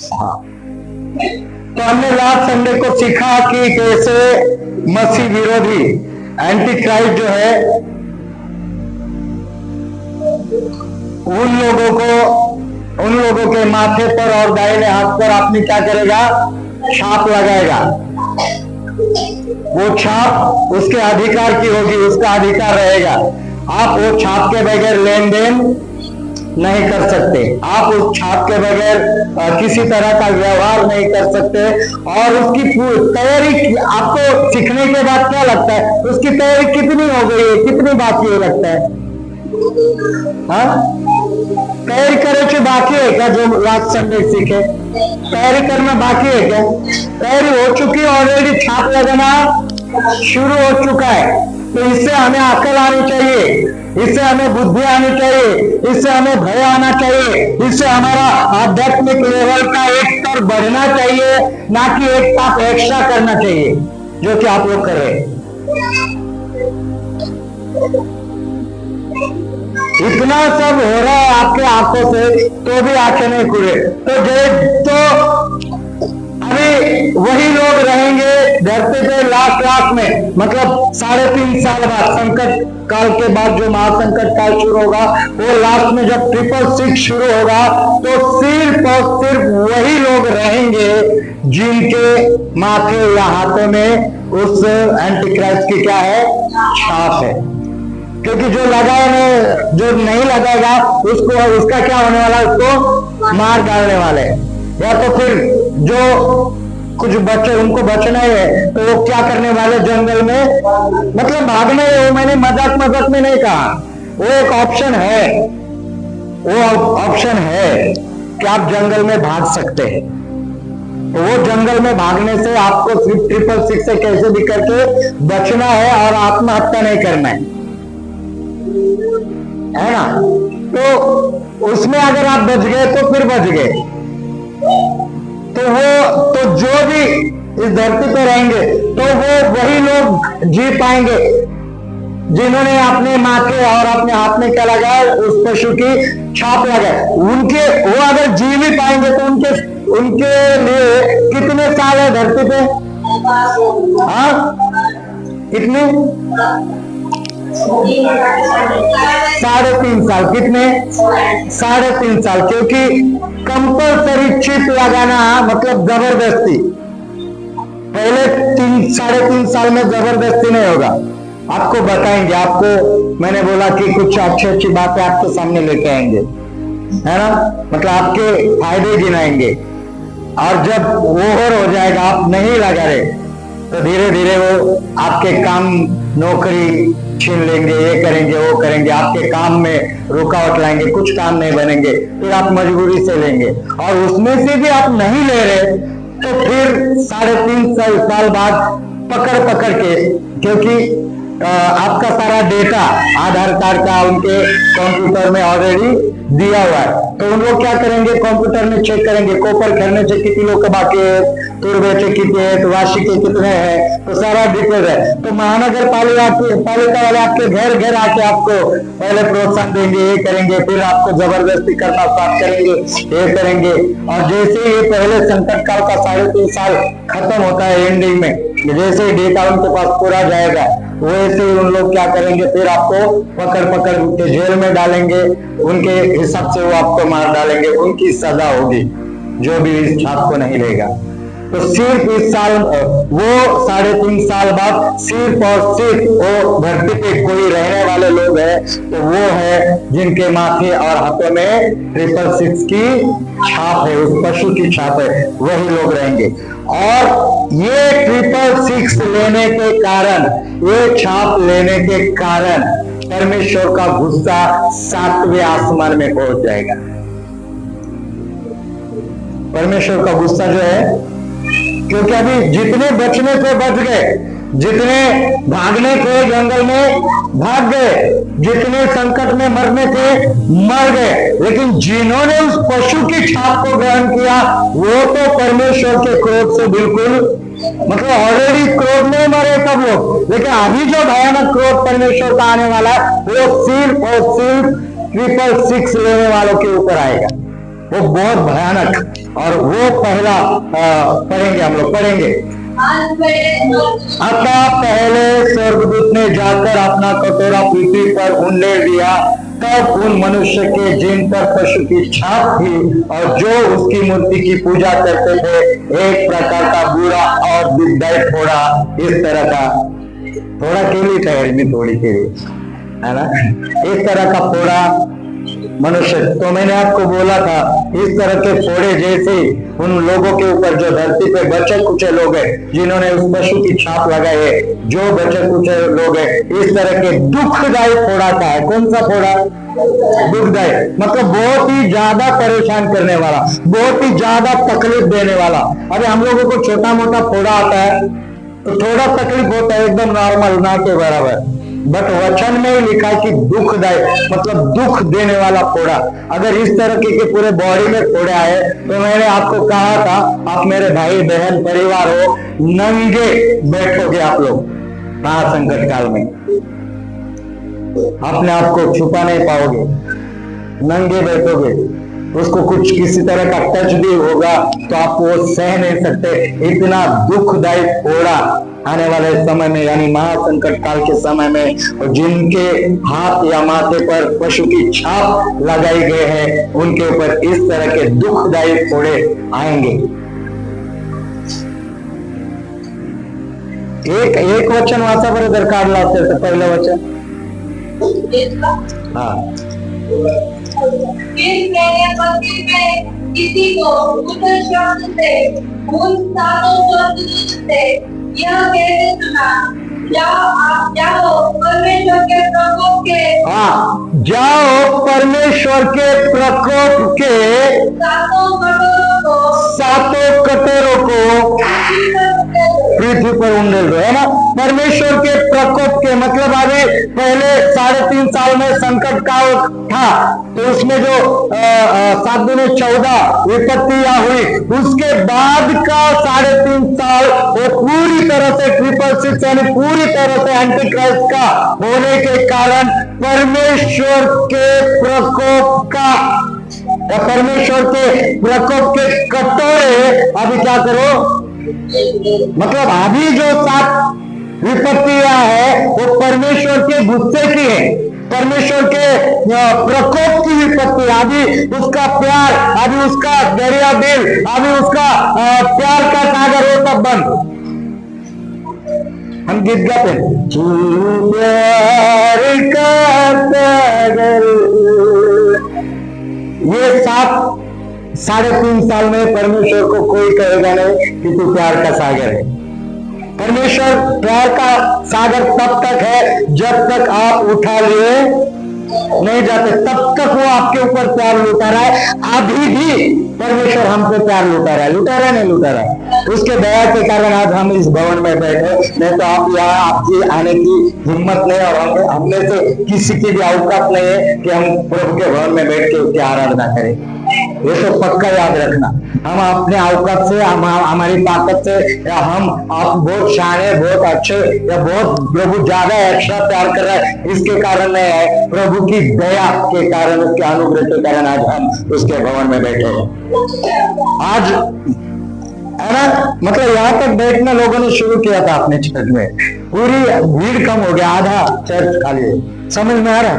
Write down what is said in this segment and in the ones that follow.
हाँ, तो हमने लास्ट संडे को सीखा कि कैसे मसीह विरोधी एंटी क्राइस्ट जो है उन लोगों के माथे पर और दाहिने हाथ पर आपने क्या करेगा, छाप लगाएगा। वो छाप उसके अधिकार की होगी, उसका अधिकार रहेगा। आप वो छाप के बगैर लेन देन नहीं कर सकते, आप उस छाप के बगैर किसी तरह का व्यवहार नहीं कर सकते। और उसकी तैयारी आपको सीखने के बाद क्या लगता है, उसकी तैयारी कितनी हो गई है, कितनी बाकी है लगता है? हाँ, तैयारी करे कि बाकी है क्या? जो लास्ट संडे सीखे, तैयारी करना बाकी है क्या? तैयारी हो चुकी है ऑलरेडी, छाप लगाना शुरू हो चुका है। तो इससे हमें अकल आनी चाहिए, इससे हमें बुद्धि आनी चाहिए, इससे हमें भय आना चाहिए, इससे हमारा आध्यात्मिक लेवल का एक स्तर बढ़ना चाहिए, ना कि एक स्तर एक्स्ट्रा करना चाहिए, जो कि आप लोग कर रहे हैं। इतना सब हो रहा है आपके आंखों से, तो भी आंखें नहीं खुले। तो अभी वही लोग रहेंगे धरती पे लास्ट में, मतलब 3.5 साल बाद, संकट काल के बाद जो महासंकट काल शुरू होगा, वो लास्ट में जब 666 शुरू होगा, तो सिर्फ और सिर्फ वही लोग रहेंगे जिनके माथे या हाथों में उस एंटी क्राइस्ट की क्या है, छाप है। क्योंकि जो लगाए, जो नहीं लगाएगा उसको, उसका क्या होने वाला है, उसको मार डालने वाले। या तो फिर जो कुछ बच्चे, उनको बचना है, तो वो क्या करने वाले, जंगल में, मतलब भागना है। वो मैंने मजाक में नहीं कहा, वो एक ऑप्शन है, वो ऑप्शन है कि आप जंगल में भाग सकते हैं। तो वो जंगल में भागने से आपको 666 से कैसे भी करके बचना है और आत्महत्या नहीं करना है ना। तो उसमें अगर आप बच गए तो फिर बच गए। तो जो भी इस धरती पर रहेंगे, तो वो वही लोग जी पाएंगे जिन्होंने अपने माथे और अपने हाथ में क्या लगाया, उस पशु की छाप लगाए। उनके, वो अगर जी भी पाएंगे तो उनके लिए कितने साल है धरती पे? हाँ, कितने? 3.5 साल। कितने? 3.5 साल। क्योंकि कंपल्सरी चिप लगाना मतलब जबरदस्ती, पहले 3.5 साल में जबरदस्ती नहीं होगा, आपको बताएंगे। आपको मैंने बोला कि कुछ अच्छी बातें आपके सामने लेके आएंगे, है ना, मतलब आपके फायदे गिनाएंगे। और जब ओवर हो जाएगा, आप नहीं लगा रहे, तो धीरे धीरे वो आपके काम, नौकरी छीन लेंगे, ये करेंगे, वो करेंगे, आपके काम में रुकावट लाएंगे, कुछ काम नहीं बनेंगे, फिर आप मजबूरी से लेंगे। और उसमें से भी आप नहीं ले रहे, तो फिर 3.5 साल बाद पकड़ के, क्योंकि आपका सारा डेटा आधार कार्ड का उनके कंप्यूटर में ऑलरेडी दिया हुआ है, तो उन लोग क्या करेंगे, कंप्यूटर में चेक करेंगे, कोपर करने से कितने लोग का बाकी है, तुरबे से कितने है, तो राशि के कितने हैं, तो सारा डिटेल है। तो महानगर पालिका वाले आपके घर आके आपको पहले प्रोत्साहन देंगे, ये करेंगे, फिर आपको जबरदस्ती करना स्टार्ट करेंगे, ये करेंगे। और जैसे ये पहले संकट काल का 3.5 साल खत्म होता है, एंडिंग में जैसे ही डेटा उनके पास पूरा जाएगा, वैसे ही उन लोग क्या करेंगे, फिर आपको पकड़ के जेल में डालेंगे, उनके हिसाब से वो आपको मार डालेंगे, उनकी सजा होगी जो भी इस छाप को नहीं लेगा। तो सिर्फ इस साल, वो 3.5 साल बाद सिर्फ और सिर्फ वो धरती पे कोई रहने वाले लोग हैं, तो वो है जिनके माथे और हाथों में 666 की छाप है, उस पशु की छाप है, वही लोग रहेंगे। और ये 666 लेने के कारण, ये छाप लेने के कारण परमेश्वर का गुस्सा 7वें आसमान में पहुंच जाएगा। परमेश्वर का गुस्सा जो है, क्योंकि अभी जितने बचने थे बच गए, जितने भागने थे जंगल में भाग गए, जितने संकट में मरने थे मर गए, लेकिन जिन्होंने उस पशु की छाप को ग्रहण किया, वो तो परमेश्वर के क्रोध से बिल्कुल, मतलब ऑलरेडी क्रोध में मरे सब लोग, लेकिन अभी जो भयानक क्रोध परमेश्वर का आने वाला है, वो सिर्फ और सिर्फ 666 लेने वालों के ऊपर आएगा। वो बहुत भयानक। और वो पहला पढ़ेंगे, हम लोग पढ़ेंगे। अतः पहले स्वर्गदूत ने जाकर अपना कटोरा पृथ्वी पर उंडेल दिया, तब उन मनुष्य के जिन पर पशु की छाप थी और जो उसकी मूर्ति की पूजा करते थे, एक प्रकार का बुरा और दुखदायी फोड़ा, इस तरह का फोड़ा के लिए ठहर में थोड़ी के लिए, है ना, इस तरह का फोड़ा मनुष्य। तो मैंने आपको बोला था, इस तरह के फोड़े जैसे उन लोगों के ऊपर जो धरती पे बचे कुचे लोग हैं, जिन्होंने उस पशु की छाप लगाई है, जो बचे कुचे लोग हैं, इस तरह के दुखदायी फोड़ा का है। कौन सा फोड़ा? दुखदायी, मतलब बहुत ही ज्यादा परेशान करने वाला, बहुत ही ज्यादा तकलीफ देने वाला। अरे हम लोगों को छोटा मोटा फोड़ा आता है तो थोड़ा तकलीफ होता है, एकदम नॉर्मल, ना के बराबर। बट वचन में ही लिखा है कि दुखदायी, मतलब दुख देने वाला फोड़ा। अगर इस तरह के पूरे बॉडी में फोड़े आए तो मैंने आपको कहा था, आप मेरे भाई बहन परिवार हो, नंगे बैठोगे आप लोग महासंकट काल में, अपने आप को छुपा नहीं पाओगे, नंगे बैठोगे। उसको कुछ किसी तरह का टच भी होगा तो आप वो सह नहीं सकते। इतना दुखदायी फोड़ा आने वाले समय में, यानी महासंकट काल के समय में, और जिनके हाथ या माथे पर पशु की छाप लगाई गए हैं, उनके ऊपर इस तरह के दुखदायी फोड़े आएंगे। एक वचन वाचा पर दरकार लाते थे, पहला वचन। हाँ, फिर मैंने मंदिर में किसी को उधर शब्द से उन सातों स्वर्गदूत से यह कहते सुना, जाओ परमेश्वर के प्रकोप के, हाँ, जाओ परमेश्वर के प्रकोप के सातों कटोरों को पृथ्वी पर उंडेल दो, है ना। परमेश्वर के प्रकोप के मतलब अभी पहले 3.5 साल में संकट काल था, तो उसमें जो 7 दूनी 14 विपत्तियां हुई, उसके बाद का 3.5 साल वो पूरी तरह से 666 यानी पूरी तरह से एंटी क्राइस्ट का होने के कारण परमेश्वर के प्रकोप का, परमेश्वर के प्रकोप के कटोरे अभी क्या करो, मतलब अभी जो 7 विपत्तियां है वो परमेश्वर के गुस्से की है, परमेश्वर के प्रकोप की विपत्ति। अभी उसका प्यार, अभी उसका दरिया दिल, अभी उसका प्यार का सागर हो सब बंद। हम गीत गाते हैं, प्यार का सागर। ये 3.5 साल में परमेश्वर को कोई कहेगा नहीं कि तू प्यार का सागर है। परमेश्वर प्यार का सागर तब तक है जब तक आप उठा लिए नहीं जाते, तब तक वो आपके ऊपर प्यार लुटा रहा है। अभी भी परमेश्वर हम पे प्यार लुटा रहा है, लुटा रहा है नहीं लुटा रहा है। उसके दया के कारण आज हम इस भवन में बैठे, नहीं तो आप यहाँ आपकी आने की हिम्मत नहीं, और हम में से किसी की भी औकात नहीं है कि हम प्रभु के भवन में बैठ के उसकी आराधना करें। ये तो पक्का याद रखना, हम अपने औकात से, हमारी ताकत से, या हम आप बहुत शाने, बहुत अच्छे, या बहुत प्रभु ज्यादा एक्स्ट्रा प्यार कर रहा है, इसके कारण नहीं है। प्रभु की दया के कारण, उसके अनुग्रह के कारण आज हम उसके भवन में बैठे हैं। आज है ना, मतलब यहाँ तक बैठना लोगों ने शुरू किया था अपने चर्च में, पूरी भीड़ कम हो गया, आधा चर्च खाली है। समझ में आ रहा है?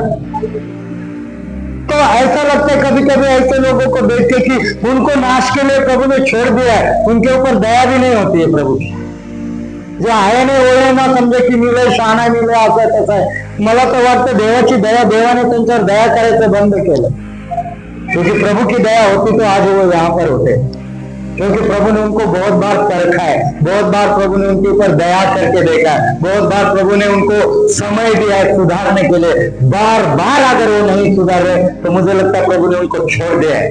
तो ऐसा लगता है कभी कभी ऐसे लोगों को देख के कि उनको नाश के लिए प्रभु ने छोड़ दिया है, उनके ऊपर दया भी नहीं होती है प्रभु की। जे आहे नाही ओळे ना समजे की मिले शहाणा मिले असं तसं आहे। मला तर वाटतं देवाची दया, देवाने त्यांच्यावर दया करायचं बंद केलं, क्योंकि प्रभु की दया होती तो आज वो यहाँ पर होते, क्योंकि प्रभु ने उनको बहुत बार परखा है, बहुत बार प्रभु ने उनके ऊपर दया करके देखा है, बहुत बार प्रभु ने उनको समय दिया है सुधारने के लिए। बार बार अगर वो नहीं सुधार रहे तो मुझे लगता है प्रभु ने उनको छोड़ दिया है।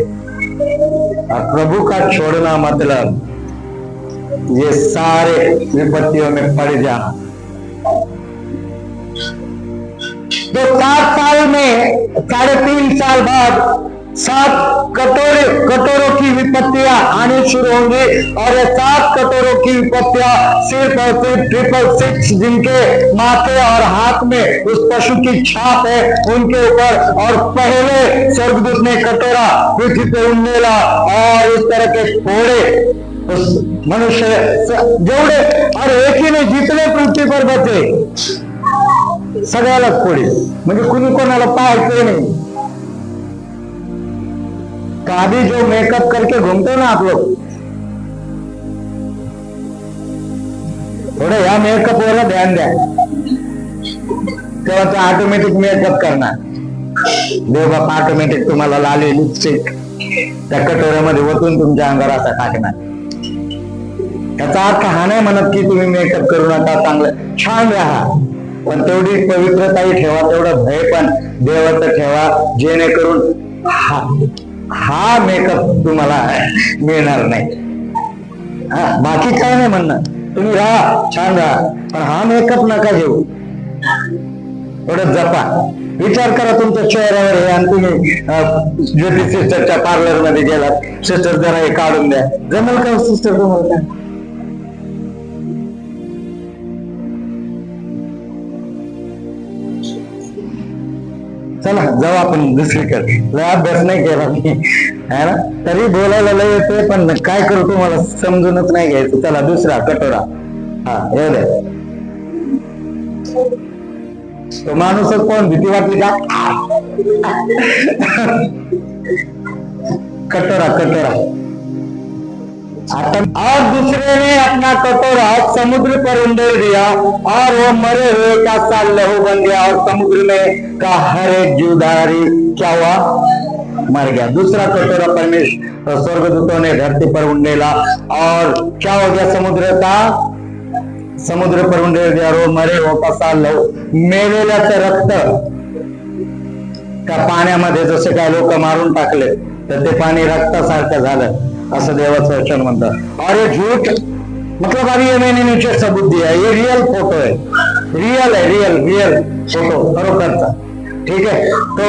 और प्रभु का छोड़ना मतलब ये सारे विपत्तियों में पड़ जाना। तो 7 साल में 3.5 साल बाद 7 कटोरों की विपत्ति विपत्तियां आनी शुरू होंगी। और ये 7 कटोरों की विपत्तियां सिर्फ और सिर्फ 666 जिनके माथे और हाथ में उस पशु की छाप है उनके ऊपर। और पहले स्वर्गदूत ने कटोरा पृथ्वी पे उंडेला और इस तरह के फोड़े उस मनुष्य जेवढे, और एक ही नहीं जितने पृथ्वी पर बचे सगळ्यालाच फोडी, म्हणजे कुणी कोणाला पाहायचं नहीं। काभी जो मेकअप करके घूमते ना आप लोग, थोड़ा या मेकअप वाला ध्यान द्या, तेव्हा तो ऑटोमॅटिक मेकअप करणार। देव बाप ऑटोमॅटिक तुम्हाला लाली लिपस्टिक त्या कटोऱ्यामध्ये ओतून तुमच्या अंगावर असा टाकणार। त्याचा अर्थ हा नाही म्हणत की तुम्ही मेकअप करू नका, चांगलं छान राहा, पण तेवढी पवित्रताही ठेवा, तेवढं भय पण देवाचं ठेवा, जेणेकरून हा मेकअप तुम्हाला मिळणार नाही। बाकी काय नाही म्हणणं, तुम्ही राहा, छान राहा, पण हा मेकअप नका घेऊ, थोडं जपा। विचार करा तुमच्या चेहऱ्यावर हे, आणि तुम्ही ज्योती सिस्टरच्या पार्लर मध्ये गेलात, सिस्टर जरा हे काढून द्या, जमेल का सिस्टर तुम्हाला? चला जाऊ आपण दुसरीकडे, लय अभ्यास नाही केला मी है ना, तरी बोलायला लय येते, पण काय करू तुम्हाला समजूनच नाही घ्यायचं। चला दुसरा कटोरा, हा येऊ दे। तो माणूसच कोण, भीती वाटली का? कटोरा कटोरा, और दूसरे ने अपना कटोरा समुद्र पर उंडेल दिया और वो मरे हुए का सा लहू बन गया, और समुद्र में का हर एक जीवधारी क्या हुआ? मर गया। दूसरा कटोरा परमेश्वर स्वर्गदूतों ने धरती पर उंडेला, और क्या हो गया? समुद्र पर उंडेल दिया, और वो मरे हुए का सा लहू, मेलेल्याचं रक्त त्या पाण्यामध्ये जसे काय लोक मारून टाकले तर ते पाणी रक्तासारखं झालं, असं देवाचं वचन म्हणतात। और ये झूठ मतलब अभी ये मैंने नीचे सबूत दिया है, ये रियल फोटो है, रियल है, रियल फोटो खरोखरचा, ठीक है। तो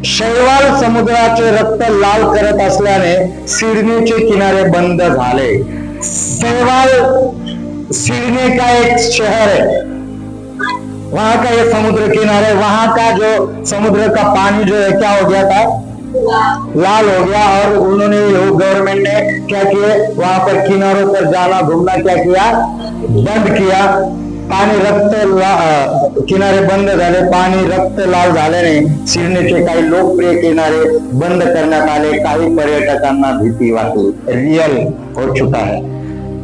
शैवाल समुद्राचे रक्त लाल करत असल्याने सिडनीचे किनारे बंद झाले। शैवाल सिडनी का एक शहर है, वहां का ये समुद्र किनारे, वहां का जो समुद्र का पानी जो है क्या हो गया था? लाल हो गया। और उन्होंने गवर्नमेंट ने क्या किया, वहां पर किनारों पर जाना घूमना क्या किया? बंद किया। पाणी रक्त किनारे बंद झाले, पाणी रक्त लाल झाल्याने सिडनीचे काही लोकप्रिय किनारे बंद करण्यात आले, काही पर्यटकांना भीती वाटली। रियल हो चुका है।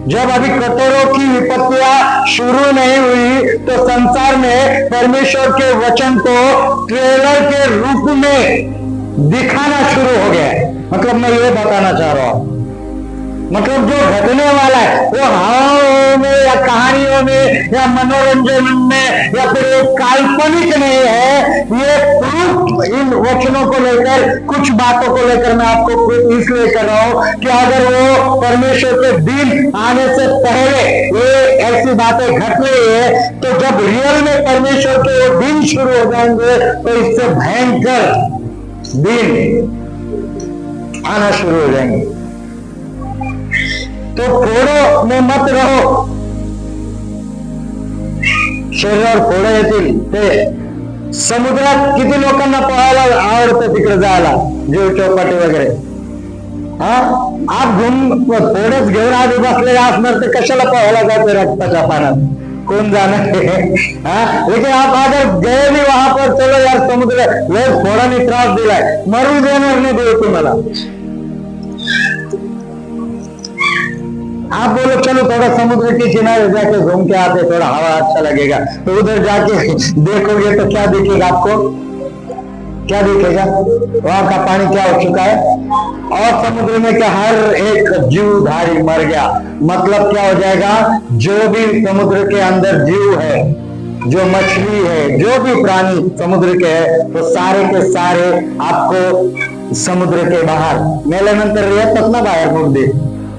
जब अभी कटोरों की विपत्तियां शुरू नहीं हुई तो संसार में परमेश्वर के वचन को ट्रेलर के रूप में दिखाना शुरू हो गया है। मतलब मैं ये बताना चाह रहा हूं, मतलब जो घटने वाला है वो हवाओं में या कहानियों में या मनोरंजन में या फिर एक काल्पनिक नहीं है, ये प्रूफ इन वचनों को लेकर, कुछ बातों को लेकर मैं आपको प्रूफ इसलिए कर रहा हूं कि अगर वो परमेश्वर के दिन आने से पहले ये ऐसी बातें घट रही है, तो जब रियल में परमेश्वर के वो दिन शुरू हो जाएंगे तो इससे भयंकर दिन आना शुरू हो जाएंगे। तो फोड़ो में मत रहो, शरीरावर फोडं येतील। ते समुद्रात किती लोकांना पोहायला आवडतं, तिकडे जायला, जीव चौपाटी वगैरे, हा आप फोडच घेऊन आधी बसलेले असणार तर कशाला पोहायला जाते रक्ताच्या पाण्यात? कौन जाना है? हाँ, लेकिन आप अगर गए भी वहां पर, चलो यार समुद्र लोग थोड़ा नहीं त्रास दिलाय, मरू देणार नहीं देव तुम्हाला। आप बोलो चलो थोड़ा समुद्र के किनारे जाके घूम के आते, थोड़ा हवा अच्छा लगेगा, तो उधर जाके देखोगे तो क्या दिखेगा आपको? क्या दिखेगा? वहां का पानी क्या हो चुका है? और समुद्र में क्या हर एक जीवधारी मर गया। मतलब क्या हो जाएगा? जो भी समुद्र के अंदर जीव है, जो मछली है, जो भी प्राणी समुद्र के है, तो सारे के सारे आपको समुद्र के बाहर मेल्यानंतर येतात ना बाहेर मुर्दे,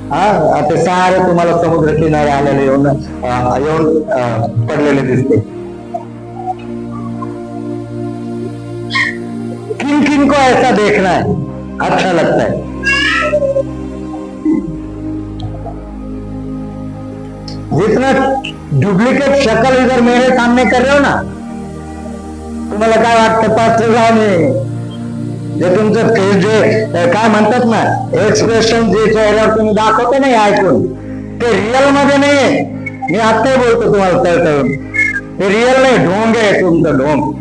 हा ते सारे तुम्हाला समुद्र किनारे आलेले येऊन पडलेले दिसते। किन किन को ऐसा देखना है, अच्छा लगता है? जितना डुप्लिकेट शक्ल इधर मेरे सामने कर रहे हो ना, तुम्हाला काय वाटतं पास्टर रावने जे तुमचं फेस जे काय म्हणतात ना एक्सप्रेशन जे चेहऱ्यावर तुम्ही दाखवते नाही ऐकून, ते रिअल मध्ये नाहीये. मी आत्ताही बोलतो तुम्हाला तळतळून, ते रिअल नाही, ढोंग आहे तुमचं, ढोंग.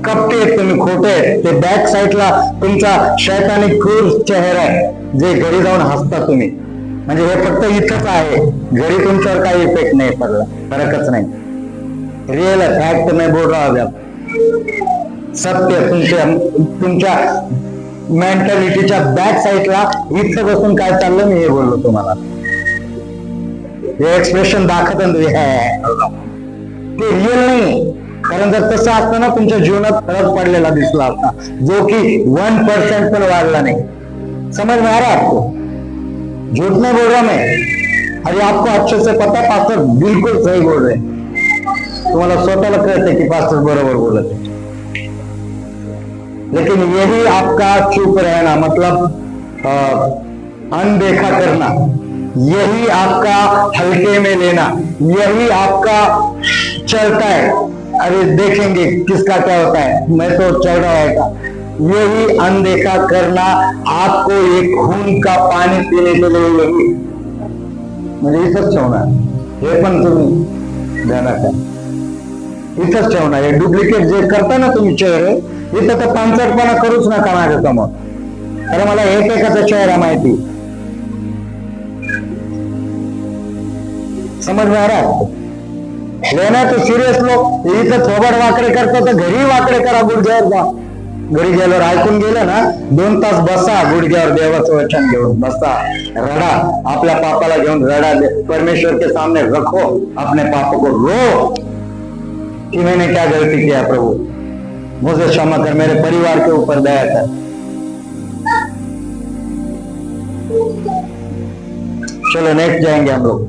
कपटे आहेत तुम्ही, खोटे आहेत. ते बॅक साईडला तुमचा शैतानी क्रूर चेहरा आहे, जे घरी जाऊन हसता तुम्ही. म्हणजे हे फक्त इथंच आहे, घरी तुमच्यावर काही इफेक्ट नाही पडला, फरकच नाही. रिअल है, फैक्ट मैं बोल रहा हूं. सत्य तुमच्या मेंटॅलिटीच्या बॅक साईडला इथं बसून काय चाललं मी हे बोललो तुम्हाला. हे एक्सप्रेशन दाखवत ते रिअल नाही. कारण जर तसं असतं ना तुमच्या जीवनात फरक पडलेला दिसला असता, जो की 1% पण वाढला नाही. समझ में आ रहा है आपको? झूठ नहीं बोल रहा मैं, अरे आपको अच्छे से पता पास्टर बिल्कुल सही बोल रहे. तुम्हाला स्वतःला कळते की पास्टर बरोबर बोलत है. लेकिन यही आपका चुप रहना, मतलब अनदेखा करना, यही आपका हल्के में लेना, यही आपका चलता है. अरे देखेंगे किसका क्या होता है, मैं तो चल रहा है. यही अनदेखा करना आपको एक खून का पानी पीने के लिए यही म्हणजे इथंच ठेवणार. हे पण तुम्ही ध्यानात आहे, इथंच ठेवणार. हे डुप्लिकेट जे करता ना तुम्ही चेहरे, इथं तर पांचटपणा करूच नका माझ्या समोर. कारण मला एकेकाचा चेहरा माहिती. समज में आ रहा है? लेना तो सिरियस लोक. इथं थोबड वाकडे करतो तर घरी वाकडे करा, गुडघ्यावर जा. घरी गेल्यावर ऐकून गेलं ना, 2 तास बसा गुडघ्यावर, देवाचं वचन घेऊन बसा, रडा, आपल्या पापाला घेऊन रडा. परमेश्वर के सामने रखो अपने पापों को, रो कि मैंने क्या गलती किया प्रभु, मुझे क्षमा कर, मेरे परिवार के ऊपर दया कर. चलो नेक्स्ट जाएंगे हम लोग.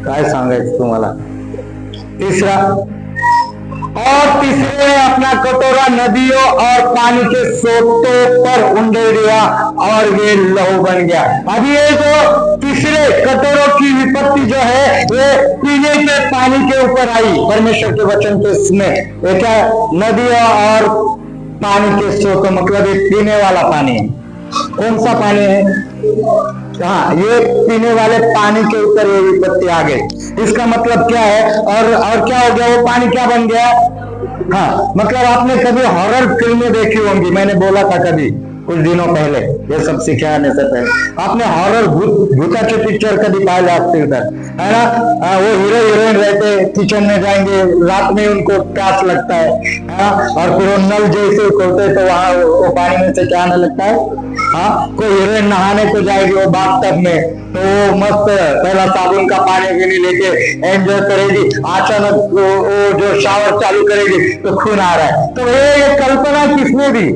काय सांगायचं तुम्हाला. तीसरा, और तीसरे अपना कटोरा नदियों और पानी के सोतों पर उंडेल दिया और वे लहू बन गया. अभी ये जो तीसरे कटोरों की विपत्ति जो है, ये पीने के पानी के ऊपर आई परमेश्वर के वचन के इसमें. ये क्या, नदियों और पानी के सोतों, मतलब ये पीने वाला पानी है. कौन सा पानी है? हाँ, ये पीने वाले पानी के ऊपर ये विपत्ति आ गई. इसका मतलब क्या है, और क्या हो गया, वो पानी क्या बन गया? हाँ, मतलब आपने कभी हॉरर फिल्में देखी होंगी. मैंने बोला था कभी कुछ दिनों पहले, ये सब सिखाने से पहले, आपने हॉरर भूताचे पिक्चर कभी पाहिले असतील तर, है ना. वो हीरो हीरोइन रहते, किचन में जाएंगे, रात में उनको प्यास लगता है, और फिर वो नल जैसे खोलते तो वहां वो पानी में से क्या आने लगता है. हाँ, कोई हीरोइन नहाने को जाएगी वो बाथटब में, तो वो मस्त पहला साबुन का पानी भी नहीं लेके एंजॉय करेगी. अचानक वो जो शावर चालू करेगी तो खून आ रहा है. तो ये कल्पना किसने दी?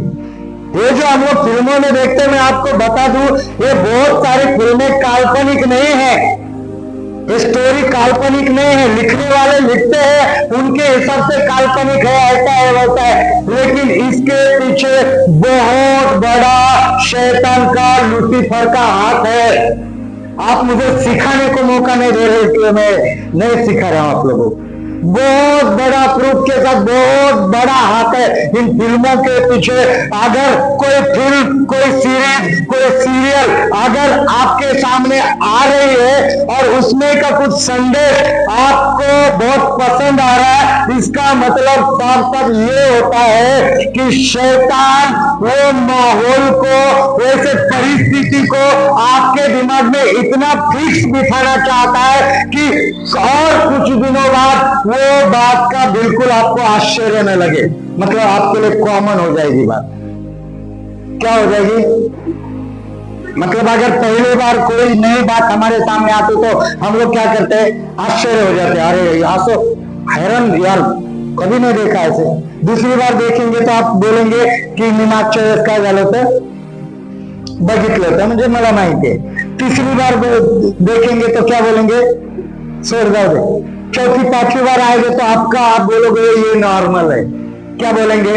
ये जो हम लोग फिल्मों में देखते हैं, मैं आपको बता दूं, ये बहुत सारी फिल्में काल्पनिक नहीं है. ये स्टोरी काल्पनिक नहीं है. लिखने वाले लिखते हैं उनके हिसाब से काल्पनिक है, ऐसा है वैसा है, लेकिन इसके पीछे बहुत बड़ा शैतान का, लूसीफर का हाथ है. आप मुझे सिखाने को मौका नहीं दे रहे, इसलिए मैं नहीं सिखा रहा हूं आप लोगों को. बहुत बड़ा प्रूफ के साथ बहुत बड़ा हाथ है इन फिल्मों के पीछे. अगर कोई फिल्म, कोई सीरीज, कोई सीरियल अगर आपके सामने आ रही है और उसमें का कुछ संदेश आपको बहुत पसंद आ रहा है, इसका मतलब साफ साफ ये होता है कि शैतान वो माहौल को, वैसे परिस्थिति को आपके दिमाग में इतना फिक्स बिठाना चाहता है कि और कुछ दिनों बाद वो बात का बिल्कुल आपको आश्चर्य न लगे. मतलब आपके लिए कॉमन हो जाएगी बात. क्या हो जाएगी? मतलब अगर पहली बार कोई नई बात हमारे सामने आती तो हम लोग क्या करते हैं, आश्चर्य हो जाते हैं, अरे यहाँ तो हैरान यार, कभी नहीं देखा ऐसे. दूसरी बार देखेंगे तो आप बोलेंगे की मी मागच्या वेळेस काय झालं होतं, बघितलं होतं, म्हणजे मला माहिती आहे. तीसरी बार देखेंगे तो क्या बोलेंगे, छोड़ जाओ दे. चौथी पांचवी बार आएंगे तो आप बोलोगे ये नॉर्मल है. क्या बोलेंगे?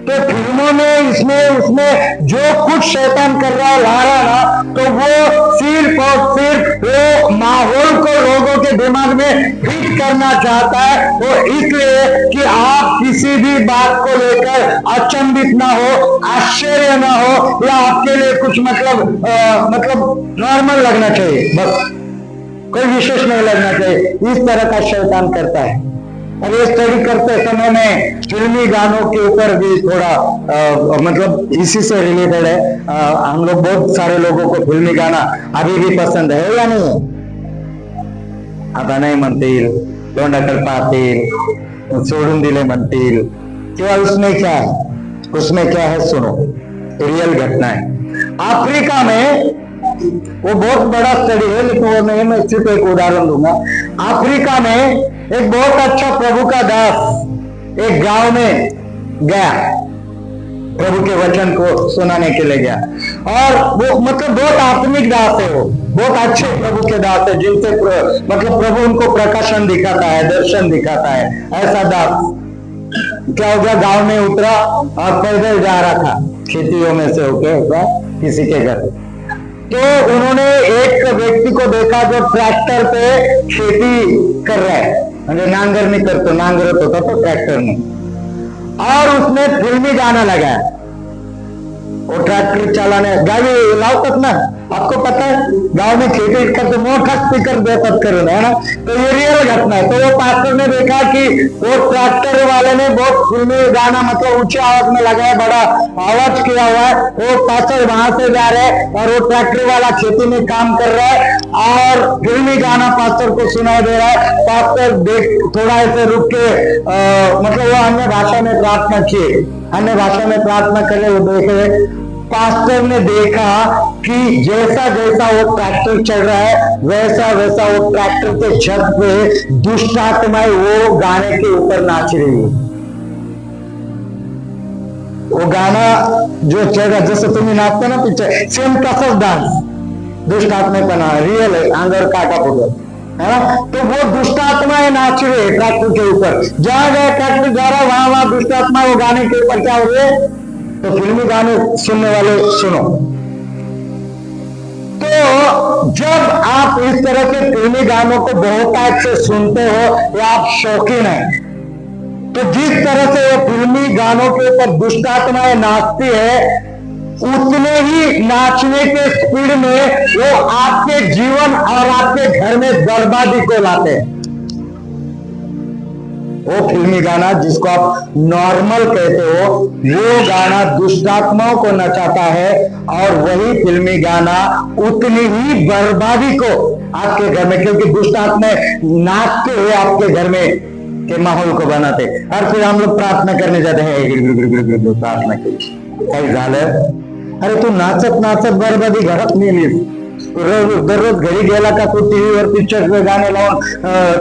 तो फिल्मों में इसमें उसमें जो कुछ शैतान कर रहा है ला रहा ना, तो वो सिर्फ और सिर्फ वो माहौल को लोगों के दिमाग में हिट करना चाहता है। वो इसलिए कि आप किसी भी बात को लेकर अचंभित ना हो, आश्चर्य ना हो, या आपके लिए कुछ मतलब नॉर्मल लगना चाहिए, बस कोई विशेष नहीं लगना चाहिए। इस तरह का शैतान करता है। और ये स्टडी करते समय में फिल्मी गानों के ऊपर भी थोड़ा मतलब इसी से रिलेटेड है। हम लोग बहुत सारे लोगों को फिल्मी गाना अभी भी पसंद है या नहीं? आता नाही म्हणतील, तोंडाकडे पाहतील, सोडून दिले म्हणतील, किंवा उसमें क्या है, उसमें क्या है सुनो, रियल घटना है। अफ्रीका में वो बहुत बड़ा स्टडी है, लेकिन वो नहीं, मैं सिर्फ एक उदाहरण दूंगा। अफ्रीका में एक बहुत अच्छा प्रभु का दास एक गांव में गया, प्रभु के वचन को सुनाने के लिए गया, और वो मतलब बहुत आत्मिक दास है, वो बहुत अच्छे प्रभु के दास है, जिनसे मतलब प्रभु उनको प्रकाशन दिखाता है, दर्शन दिखाता है। ऐसा दास क्या हो गया, गांव में उतरा और पैदल जा रहा था खेतियों में से होके किसी के घर। तो उन्होंने एक व्यक्ति को देखा जो ट्रैक्टर पे खेती कर रहा है, म्हणजे नांगर नहीं करतो, नांगरत होता तो ट्रैक्टर में, और उसने फिल्मी गाना लगाया। वो ट्रैक्टर चलाने गाड़ी लावतात ना, आपको पता है गांव में खेती करते मोटा स्पीकर देतात करून, है ना। तो ये रियल घटना है। तो वो पास्टर ने देखा कि वो ट्रैक्टर वाले ने बहुत फिल्मी गाना मतलब ऊंचे आवाज में लगाया, बड़ा आवाज किया हुआ है। वो पास्टर वहां से जा रहे हैं और वो ट्रैक्टर वाला खेती में काम कर रहा है और फिल्मी गाना पास्टर को सुनाई दे रहा है। पास्टर देख थोड़ा ऐसे रुक के मतलब वो अन्य भाषा में प्रार्थना किए, अन्य भाषा में प्रार्थना करे। वो देखे, पास्टर ने देखा कि जैसा जैसा वो ट्रैक्टर चल रहा है वैसा वैसा वो ट्रैक्टर के छत पे दुष्ट आत्माएं वो गाने के ऊपर नाच रही है। वो गाना जो चल रहा, जसं तुम्ही नाचता ना पिक्चर, सेम तसाच डान्स दुष्ट आत्मेपणा रियल है, अंगावर काटा फुटत है ना। तो वो दुष्ट आत्माएं नाच रहे ट्रैक्टर के ऊपर, जहां गए ट्रैक्टर जा रहा वहां वहां दुष्ट आत्मा वो गाने के ऊपर क्या हो रहे। तो फिल्मी गाने सुनने वाले सुनो, तो जब आप इस तरह के फिल्मी गानों को बहुतायत से सुनते हो या आप शौकीन हैं, तो जिस तरह से वो फिल्मी गानों के ऊपर दुष्ट आत्माएं नाचती है, उतने ही नाचने के स्पीड में वो आपके जीवन और आपके घर में बर्बादी को लाते हैं। वो फिल्मी गाना जिसको आप नॉर्मल कहते हो, वो गाना दुष्टात्माओं को नचाता है, और वही फिल्मी गाना उतनी ही बर्बादी को आपके घर में, क्योंकि दुष्टात्माएं नाचते हुए आपके घर में के माहौल को बनाते। और फिर हम लोग प्रार्थना करने जाते हैं, प्रार्थना की काही झालं, अरे तू नाचत नाचत बर्बादी घरात नेलीस, दररोज घरी गेला का तू टीव्हीवर पिक्चर गाणे लावून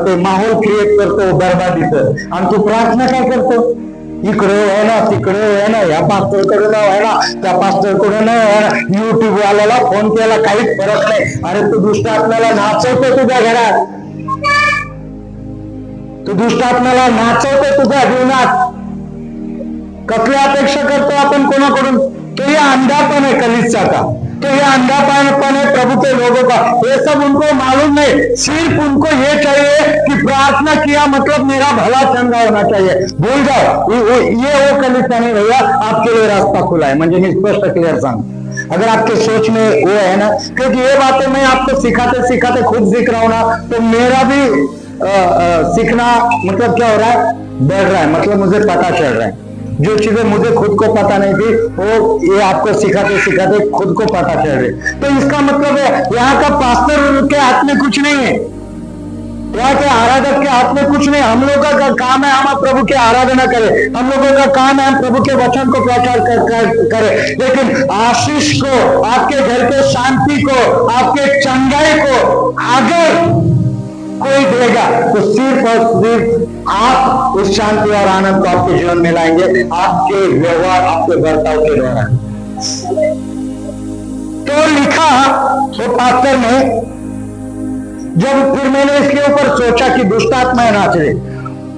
ते माहोल क्रिएट करतो बर्बादीचं, आणि तू प्रार्थना काय करतो, इकडे आहे ना तिकडे आहे ना, या पास्टरकडे नाव आहे ना त्या पास्टरकडे नाही आहे ना, युट्यूब वाल्याला फोन केला काहीच फरक नाही। अरे तू दुष्ट आत्म्याला नाचवतो तुझ्या घरात, तू दुष्ट आत्म्याला नाचवतो तुझ्या जीवनात। कसली अपेक्षा करतो आपण कोणाकडून? तो ये अंधापन है कलीसिया का, तो ये अंधापन है प्रभु के लोगों का। ये सब उनको मालूम नहीं, सिर्फ उनको ये चाहिए कि प्रार्थना किया मतलब मेरा भला चंगा होना चाहिए। भूल जाओ, ये वो कलीसिया नहीं भैया, आपके लिए रास्ता खुला है। म्हणजे मी स्पष्ट क्लियर सांग, अगर आपके सोच में वो है ना, क्योंकि ये बातें मैं आपको सिखाते सिखाते खुद सीख रहा हूं ना, तो मेरा भी सीखना मतलब क्या हो रहा है, बढ़ रहा है, मतलब मुझे पता चल रहा है। जो चीजें मुझे खुद को पता नहीं थी वो ये आपको सिखाते सिखाते खुद को पता चल रही। तो इसका मतलब है यहाँ का पास्टर के हाथ में कुछ नहीं है, यहाँ के आराधक के हाथ में कुछ नहीं। हम लोगों का काम है हम प्रभु की आराधना करें, हम लोगों का काम है हम प्रभु के वचन को प्रचार करें। लेकिन आशीष को, आपके घर के शांति को, आपके चंगाई को अगर कोई देगा तो सिर्फ और सिर्फ आप उस शांति और आनंद को आपके जीवन में लाएंगे, आपके व्यवहार, आपके बर्ताव के द्वारा। तो लिखा तो पास्टर ने, जब फिर मैंने इसके ऊपर सोचा कि दुष्टात्माएं नाच रही,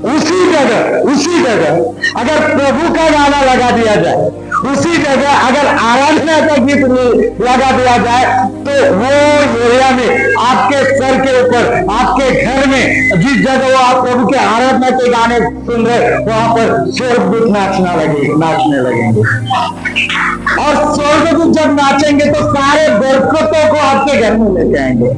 उसी जगह अगर प्रभु का गाना लगा दिया जाए, उसी जगह अगर आराधना का गीत लगा दिया जाए, तो वो एरिया में आपके सर के ऊपर, आपके घर में, जिस जगह वो आप प्रभु के आराधना के गाने सुन रहे, वहां पर स्वर्गदूत नाचने लगेंगे। और स्वर्गदूत जब नाचेंगे तो सारे बरकतों को आपके घर में ले जाएंगे।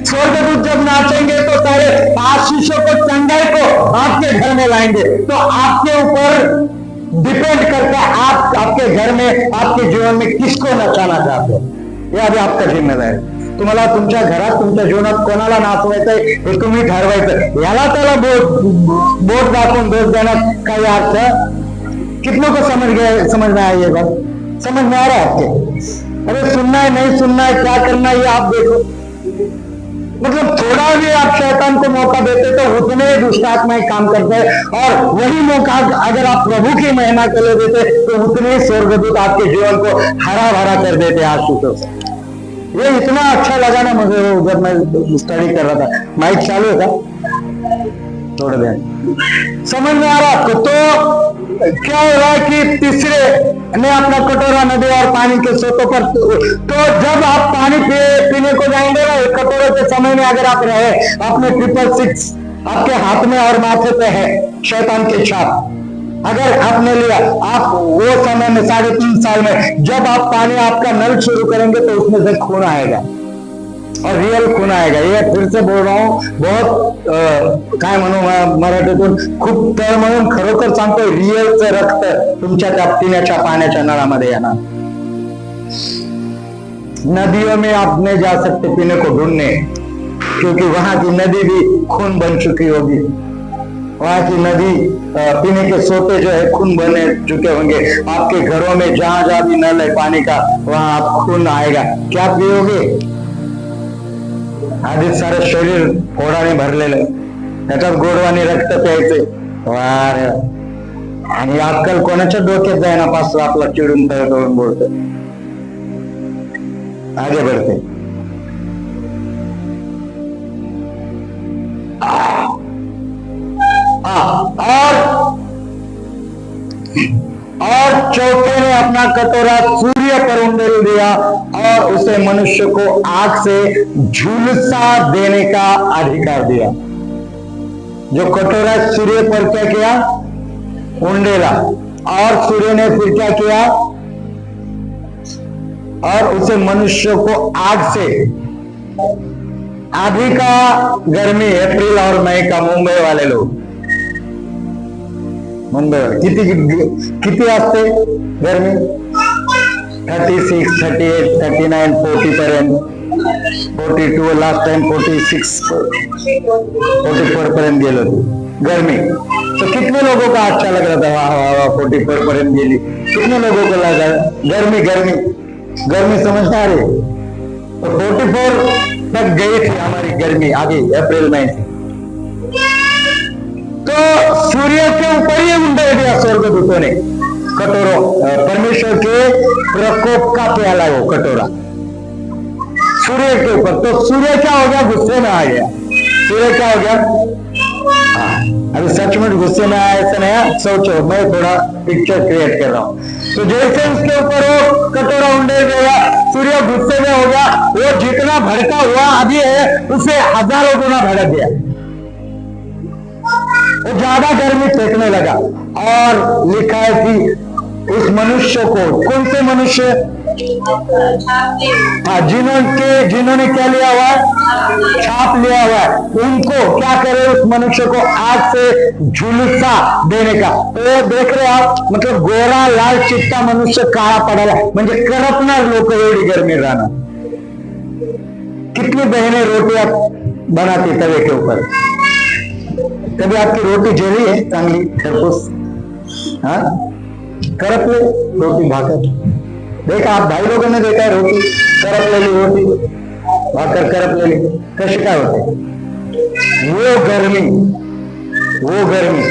स्वर्गदूत जब नाचेंगे तो सारे आशीषों को, चंगाई को आपके घर में लाएंगे। तो आपके ऊपर डिपेंड करता है आप आपके घर में, आपके जीवन में किसको नचाना चाहते हो, हे आधी आपका जिम्मेदारी आहे। तुम्हाला तुमच्या घरात, तुमच्या जीवनात कोणाला नाचवायचंय हे तुम्ही ठरवायचं। याला त्याला बोट दाखवून दोष देण्यात काही अर्थ? कितनों को समझ में आई ये बात? समझ में आ रहा है आपके? अरे सुनना है नहीं सुनना है, क्या करना है ये आप देखो। मतलब थोड़ा भी आप शैतान को मौका देते तो उतने दुष्ट आत्माएं काम करते हैं, और वही मौका अगर आप प्रभु की महिमा के लिए देते तो उतने स्वर्गदूत आपके जीवन को हरा भरा कर देते आशीषों से। ये इतना अच्छा लगा ना मुझे, वो जब मैं स्टडी कर रहा था। माइक चालू है क्या? थोड़ा देर समझ में आ रहा आपको? तो क्या हो रहा है कि तीसरे ने अपना कटोरा नदी और पानी के सोतों पर, तो जब आप पानी पीने को जाएंगे ना, कटोरे के समय में अगर आप रहे, अपने 666 आपके हाथ में और माथे पे है शैतान के छाप, अगर आपने लिया, आप वो समय में 3.5 साल में जब आप पानी आपका नल शुरू करेंगे तो उसमें से खून आएगा, और रियल खून आएगा। ये फिर से बोल रहा हूँ, बहुत काय म्हणू मराठीतून खूप तळ म्हणून खरोखर सांगतोय, रिअलचं रक्त तुमच्या त्या पिण्याच्या पाण्याच्या नळामध्ये येणार। नदियों में आप नहीं जा सकते पीने को ढूंढने, क्योंकि वहां की नदी भी खून बन चुकी होगी। वहां की नदी पीने के सोते जो है खून बने चुके होंगे। आपके घरों में जहां जहां भी नल है पानी का, वहां आप खून आएगा। क्या पियोगे? आधीच सारं शरीर फोडाने भरलेलं, त्याच्यात गोडवाने रक्त प्यायचे, वार। आणि अक्कल कोणाच्या डोक्यात जायना पासून आपला चिडून तळतळून बोलतो। आगे बढ़ते। और चौथे ने अपना कटोरा सूर्य पर उंडेल दिया और उसे मनुष्य को आग से झुलसा देने का अधिकार दिया। जो कटोरा सूर्य पर क्या किया? उंडेला, और सूर्य ने फिर क्या किया? और उसे मनुष्य को आग से, अभी का गर्मी अप्रैल और मई का मुंबई वाले लोग, मुंबई किती असते गर्मी? 36, 38, 39, 40 पर्यंत, 42 लास्ट टाइम 46, 44 पर्यंत गेलो गर्मी। तो कितने लोगों का अच्छा लग रहा था? वाह 44 पर्यंत गेली। कितने लोगों को लगा गर्मी गर्मी गर्मी? समझ आ रही? तो 44 तक गई थी हमारी गर्मी आगे अप्रैल में। तो सूर्य के ऊपर ही उंडेल दिया स्वर्गदूतों ने कटोरों, परमेश्वर के प्रकोप का प्याला वो कटोरा सूर्य के ऊपर। तो सूर्य क्या हो गया? गुस्से में आ गया। सूर्य क्या हो गया? अभी सचमुच गुस्से में आया ऐसा नहीं, सोचो, मैं थोड़ा पिक्चर क्रिएट कर रहा हूँ। तो जैसे उसके ऊपर वो कटोरा उंडेल गया, सूर्य गुस्से में हो गया। वो जितना भड़का हुआ अभी है, उसे हजारों गुना भड़क गया, वो ज्यादा गर्मी फेंकने लगा। और लिखा है कि उस मनुष्य को, कौन से मनुष्य? हाँ, जिन्होंने क्या लिया हुआ है? छाप लिया हुआ है, उनको क्या करे? उस मनुष्य को आग से झुलसा देने का। तो देख रहे आप, मतलब गोरा लाल चिट्टा मनुष्य काळा पडायला, म्हणजे करपणार लोक एवढी गर्मी राहणार। कितनी बहनें रोटियां बनाती तवे के ऊपर? कभी आपकी रोटी जली है चांगली खरपूस? हाँ, करप ले रोटी भाकर। देखा आप भाई लोगों ने देखा है रोटी करप ले ली, रोटी भाकर करप ले ली, कशी काय होते? वो गर्मी, वो गर्मी।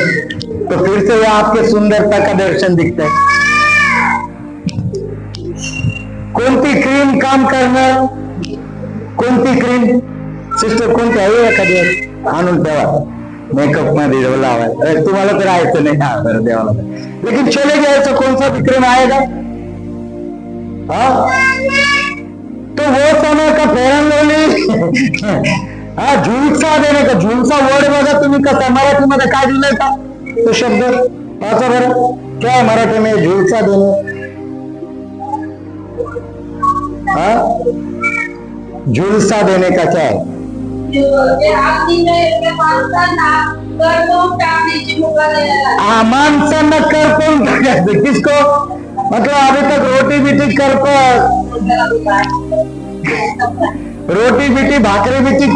तो फिर से वो आपके सुंदरता का दर्शन दिखता है। कोणती क्रीम काम करणार? कोणती क्रीम? सिस्टर कोणती आहे एखादी आणून ठेवा। मेकअप मध्ये बोलावा, तुम्हाला तर राहायचं नाही, हा बरं देवाला, लेकिन चले गए तो कौन सा विक्रम आएगा? हाँ, तो वो समय का फेरन लोली हा झुलसा देणे का, झुलसा वर्ड बघा तुम्ही कसा मराठीमध्ये काय दिलंय का तो शब्द वाचा बरं, क्या है मराठी में झुलसा देणे? हाँ, झुलसा देने का क्या है? माणसांना कर कोण टाकायचं, किसको? मतलब अभी तक रोटी बीटी कर रोटी बिटी भाकरी बिटी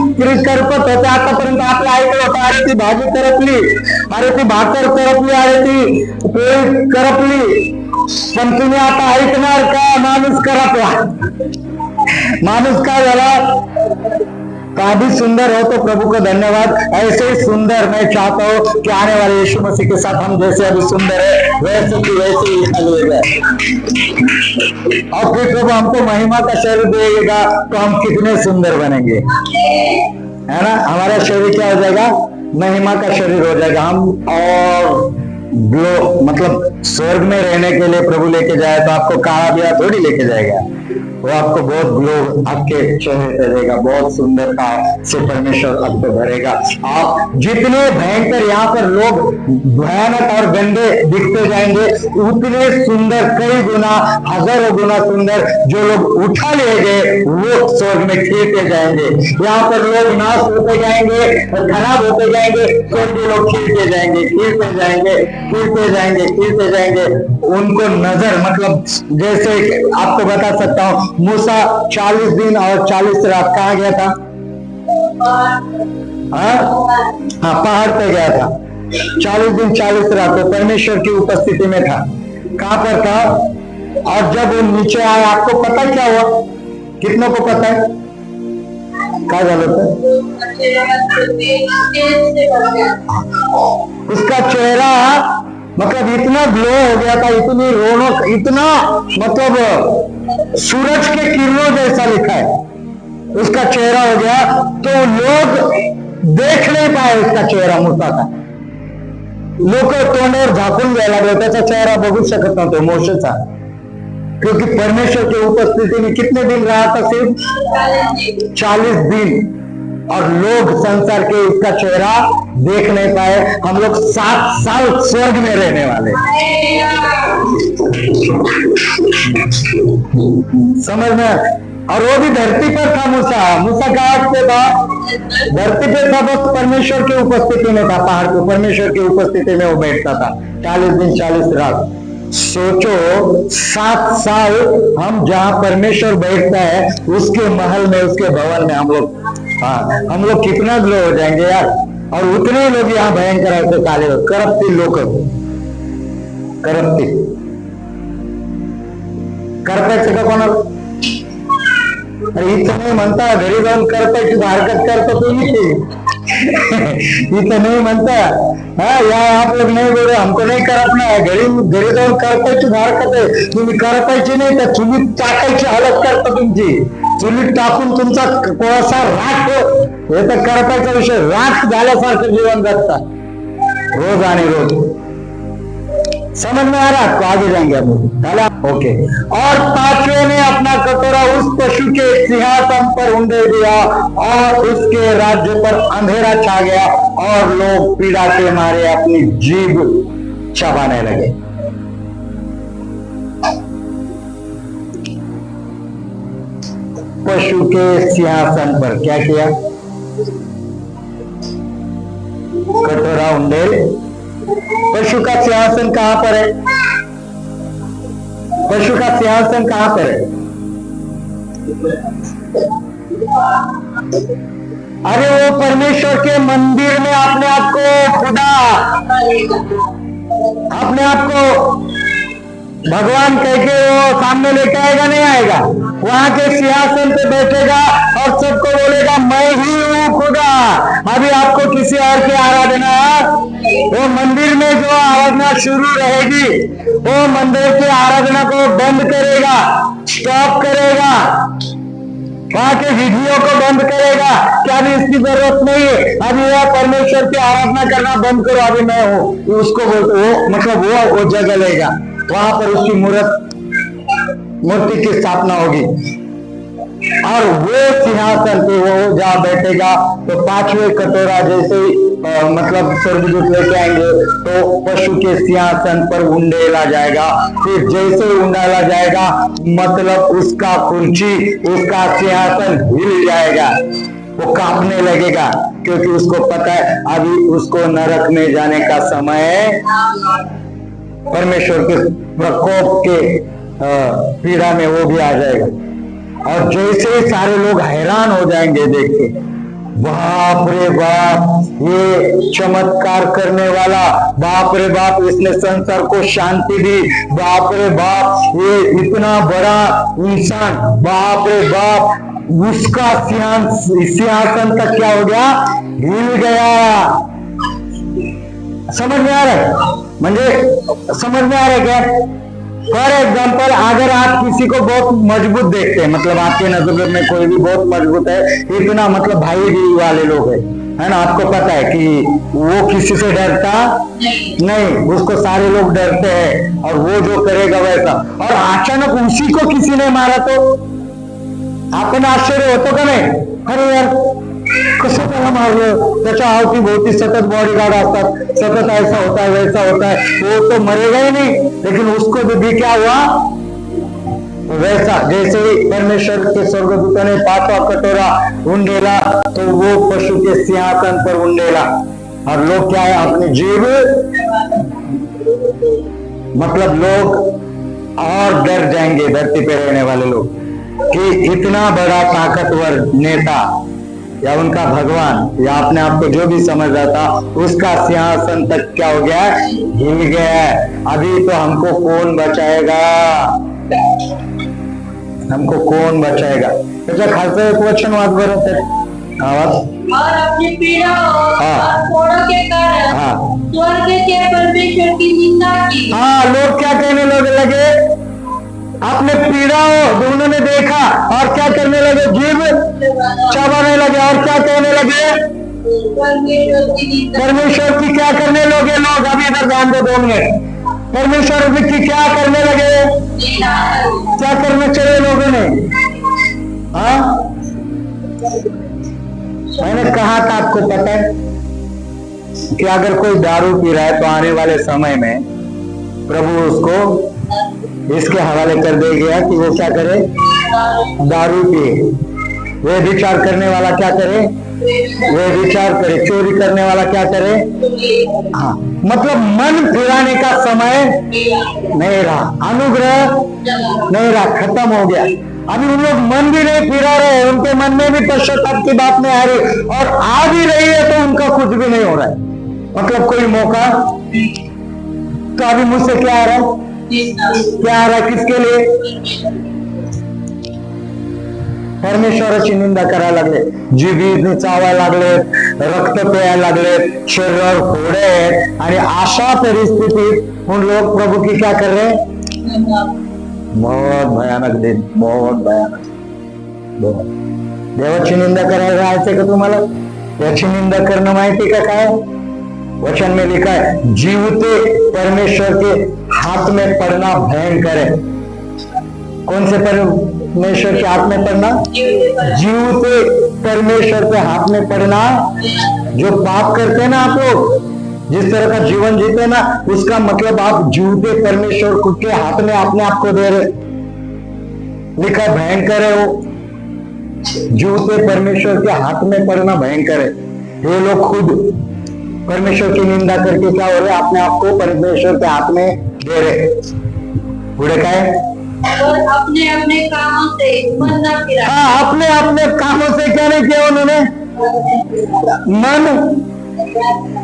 करपत होते, आतापर्यंत आपलं ऐकलं होतं, अरे ती भाजी करपली, अरे ती भाकर करपली, अरे ती पोळी करपली, पण तुम्ही आता ऐकणार का माणूस करपला? माणूस काय झाला? काफी सुंदर हो तो प्रभु को धन्यवाद, ऐसे ही सुंदर मैं चाहता हूँ कि आने वाले यीशु मसीह के साथ हम जैसे अभी सुंदर है वैसे की वैसे ही चलेगा। और फिर प्रभु हमको महिमा का शरीर देगा तो हम कितने सुंदर बनेंगे, है ना? हमारा शरीर क्या हो जाएगा? महिमा का शरीर हो जाएगा। हम और ग्लो मतलब स्वर्ग में रहने के लिए प्रभु लेके जाए तो आपको काला बिया थोड़ी लेके जाएगा, वो आपको बहुत ग्लो आपके चेहरे पे देगा, बहुत सुंदरता से परमेश्वर आपको भरेगा। आप जितने भयंकर यहाँ पर लोग भयानक और गंदे दिखते जाएंगे, उतने सुंदर कई गुना हजारों गुना सुंदर जो लोग उठा लिए गए वो स्वर्ग में खिलते जाएंगे। यहाँ पर लोग नाश होते जाएंगे, खराब होते जाएंगे, स्वर्ग के लोग खिलते जाएंगे, खिलते जाएंगे, खिलते जाएंगे, खिलते जाएंगे। उनको नजर मतलब जैसे आपको बता सकता हूँ, मूसा 40 दिन और 40 रात कहाँ गया था? हाँ, पहाड़ पे गया था। 40 दिन 40 रात तो परमेश्वर की उपस्थिति में था। कहाँ पर था? और जब वो नीचे आया, आपको पता है क्या हुआ? कितनों को पता है क्या गलत है? उसका चेहरा मतलब इतना ग्लो हो गया था, इतनी रौनक, इतना मतलब सूरज के किरणों जैसा लिखा है उसका चेहरा हो गया, तो लोग देख नहीं पाए उसका चेहरा मूसा का। लोक तोंडावर झाकून घ्यायला लागले, त्याचा चेहरा बघू शकत नव्हते मोशेचा, क्योंकि परमेश्वर की उपस्थिति में कितने दिन रहा था? सिर्फ 40 दिन, और लोग संसार के उसका चेहरा देख नहीं पाए। हम लोग 7 साल स्वर्ग में रहने वाले, समझ में? और वो भी धरती पर था मूसा। मूसा कहाँ पे था? धरती पे था, बस परमेश्वर की उपस्थिति में था, पहाड़ पे परमेश्वर की उपस्थिति में वो बैठता था 40 दिन 40 रात। सोचो 7 साल हम जहाँ परमेश्वर बैठता है उसके महल में, उसके भवन में हम लोग, हाँ, हम लोग कितना ग्लो हो जाएंगे यार। और उतने लोग यहाँ भयंकर ऐसे काले करप्ती लोक करप्ती करपायचं का कोणाला? अरे इथं नाही म्हणता, घरी जाऊन करपायची हरकत करता तुम्ही, इथं नहीं म्हणता। हाँ, यार आप लोग नहीं बोल रहे, हमको नहीं करपना है, घरी जाऊन करपायची हरकत आहे। तुम्ही करपायची नाही तर चुलीत टाकायची हालत करता तुमची, चुलीत टाकून तुमचा कोळसा राख, हे तर करपायचा विषय, राख झाल्यासारखं जीवन जगता रोज आणि रोज। समझ में आ रहा आपको? आगे जाएंगे हम, ओके। और 5वें ने अपना कटोरा उस पशु के सिंहासन पर उंडे दिया और उसके राज्य पर अंधेरा छा गया और लोग पीड़ा के मारे अपनी जीभ चबाने लगे। पशु के सिंहासन पर क्या किया? कटोरा उंडे। पशु का सिंहासन कहां पर है? पशु का सिंहासन कहां पर है? अरे वो परमेश्वर के मंदिर में अपने आप को खुदा, अपने आप को भगवान कह के वो सामने लेके आएगा, नहीं आएगा? वहां के सिंहासन पे बैठेगा और सबको बोलेगा मैं ही हूँ खुदा। अभी आपको किसी और की आराधना, वो मंदिर में जो आराधना शुरू रहेगी, वो मंदिर की आराधना को बंद करेगा, स्टॉप करेगा, वहां के विधियों को बंद करेगा कि अभी इसकी जरूरत नहीं है, अभी यह परमेश्वर की आराधना करना बंद करो, अभी मैं हूं, उसको वो मतलब वो जगह लेगा, वहां पर उसकी मूर्ति की स्थापना होगी और वो सिंहासन पे वो जा बैठेगा। तो पांचवें कटोरा जैसे मतलब स्वर्गदूत लेके आएंगे तो पशु के सिंहासन पर उंडेला जाएगा। फिर जैसे ही उंडाला जाएगा मतलब उसका कुर्सी, उसका सिंहासन हिल जाएगा, वो कांपने लगेगा, क्योंकि उसको पता है अभी उसको नरक में जाने का समय है, परमेश्वर के प्रकोप के पीड़ा में वो भी आ जाएगा। और जैसे ही सारे लोग हैरान हो जाएंगे देख के, बाप रे बाप, ये चमत्कार करने वाला, बाप रे बाप, इसने संसार को शांति दी, बाप रे बाप, ये इतना बड़ा इंसान, बाप रे बाप, उसका सिंहासन तक क्या हो गया, हिल गया। समझ में आ रहा है? म्हणजे समझ में आ रहा है क्या? फॉर एग्जाम्पल, अगर आप किसी को बहुत मजबूत देखते हैं, मतलब आपके नजर में कोई भी बहुत मजबूत है, इतना मतलब भाई भी वाले लोग है ना, आपको पता है कि वो किसी से डरता नहीं, उसको सारे लोग डरते हैं और वो जो करेगा वैसा, और अचानक उसी को किसी ने मारा तो आपण आश्चर्य होतो का नाही? अरे यार कसं त्याला मारलं, त्याच्या अवतीभोवती सतत बॉडीगार्ड असतात, सतत ऐसा होता है वैसा होता है, वो तो मरेगा ही नहीं, लेकिन उसको भी क्या हुआ वैसा। जैसे ही परमेश्वर के स्वर्गदूतों ने पांचवा कटोरा उंडेला तो वो पशु के सिंहासन पर उंडेला, और लोग क्या है, अपनी जीभ, मतलब लोग और डर जाएंगे, धरती पे रहने वाले लोग, कि इतना बड़ा ताकतवर नेता या उनका भगवान या अपने आप को जो भी समझ रहा था, उसका सिंहासन तक क्या हो गया, हिल गया। अभी तो हमको कौन बचाएगा, हमको कौन बचाएगा? त्याच्या खालचं एक वचन वाच बरं, ते आवाज, और अपनी पीड़ा और फोड़ों के कारण स्वर्ग के परमेश्वर की निंदा की। हाँ, लोग क्या कहने लगे, आपने पीड़ा उन्होंने देखा और क्या करने लगे, जीभ चबाने लगे, और क्या कहने लगे, परमेश्वर की क्या करने लगे लोग? अभी इधर ध्यान दो 2 मिनट, परमेश्वर की क्या करने लगे, क्या करने चले लोगों ने? हाँ, मैंने कहा था, आपको पता है कि अगर कोई दारू पी रहा है तो आने वाले समय में प्रभु उसको इसके हवाले कर देगा कि वो क्या करे, दारू पिए। वे विचार करने वाला क्या करे, वे विचार करे, चोरी करने वाला क्या करे। हाँ, मतलब मन फिराने का समय नहीं रहा, अनुग्रह नहीं रहा, खत्म हो गया। अभी उन लोग मन भी नहीं फिरा रहे, उनके मन में भी पश्चाताप की बात नहीं आ रही, और आ भी रही है तो उनका कुछ भी नहीं हो रहा है। मतलब कोई मौका, तो अभी मुझसे क्या आ रहा है, क्या आ रहा है, किसके लिए? परमेश्वराची निंदा करायला लागले, जीभी चावायला लागले, रक्त प्यायला लागले, शरीरावर फोडे आहेत, आणि अशा परिस्थितीत उन लोग प्रभु की क्या कर रहे हैं? बहुत भयानक दिन, बहुत भयानक। देवाची निंदा करायला जायचंय का तुम्हाला? याची निंदा करणं माहिती का काय? वचन में लिखा है, जीवते परमेश्वर के हाथ में पड़ना भयंकर है। कौन से परमेश्वर के हाथ में पड़ना? जीवते परमेश्वर के हाथ में पड़ना। जो पाप करते हैं ना आप लोग, जिस तरह का जीवन जीते ना, उसका मतलब आप जीवते परमेश्वर के हाथ में अपने आप को दे रहे। लिखा भयंकर है वो, जीवते परमेश्वर के हाथ में पड़ना भयंकर है। ये लोग खुद परमेश्वर की निंदा करके क्या हो रहे, अपने आप को परमेश्वर के हाथ में दे रहे। पुढे काय? और अपने अपने कामों से मन न फिरा। हाँ, अपने अपने कामों से क्या नहीं किया उन्होंने, मन,